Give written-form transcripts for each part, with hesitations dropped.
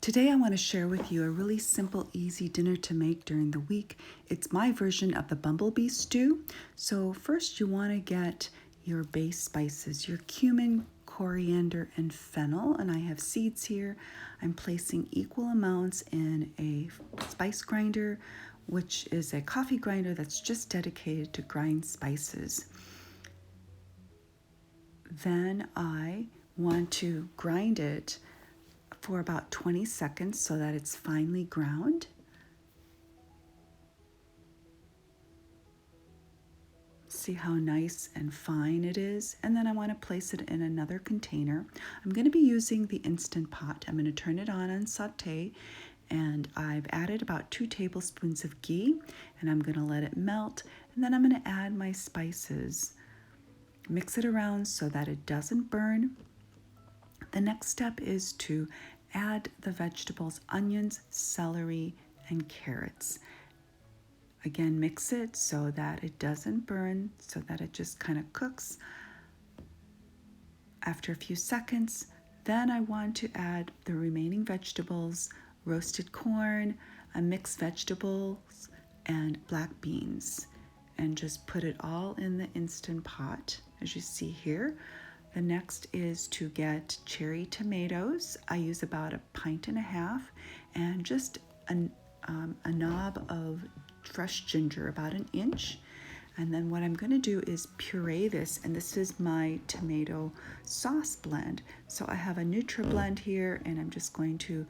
Today I want to share with you a really simple, easy dinner to make during the week. It's my version of the bumblebee stew. So first you want to get your base spices, your cumin, coriander, and fennel. And I have seeds here. I'm placing equal amounts in a spice grinder, which is a coffee grinder that's just dedicated to grind spices. Then I want to grind it for about 20 seconds so that it's finely ground. See how nice and fine it is. And then I want to place it in another container. I'm going to be using the Instant Pot. I'm going to turn it on and saute. And I've added about 2 tablespoons of ghee, and I'm going to let it melt. And then I'm going to add my spices. Mix it around so that it doesn't burn. The next step is to add the vegetables, onions, celery, and carrots. Again, mix it so that it doesn't burn, so that it just kind of cooks. After a few seconds, then I want to add the remaining vegetables, roasted corn, mixed vegetables, and black beans, and just put it all in the Instant Pot, as you see here. The next is to get cherry tomatoes. I use about 1.5 pints and just a knob of fresh ginger, about 1 inch. And then what I'm going to do is puree this, and this is my tomato sauce blend. So I have a NutriBlend here, and I'm just going to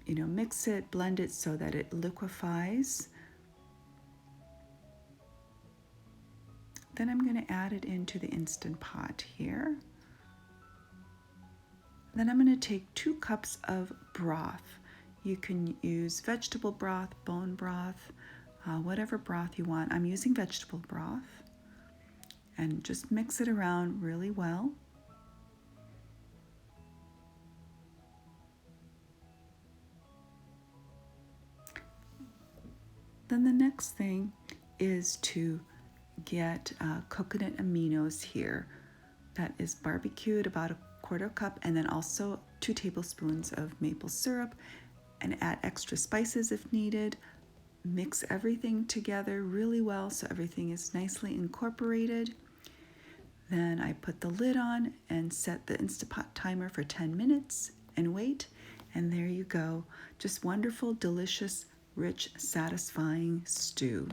mix it, blend it so that it liquefies. Then I'm going to add it into the Instant Pot here. Then I'm going to take 2 cups of broth. You can use vegetable broth, bone broth, whatever broth you want. I'm using vegetable broth. And just mix it around really well. Then the next thing is to get coconut aminos here. That is barbecued, about 1/4 cup, and then also 2 tablespoons of maple syrup, and add extra spices if needed. Mix everything together really well so everything is nicely incorporated. Then I put the lid on and set the Instant Pot timer for 10 minutes and wait, and there you go. Just wonderful, delicious, rich, satisfying stew.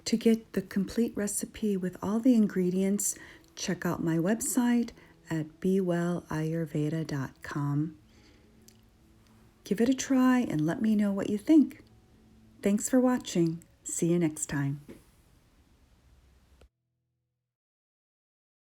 To get the complete recipe with all the ingredients, check out my website at bewellayurveda.com. Give it a try and let me know what you think. Thanks for watching. See you next time.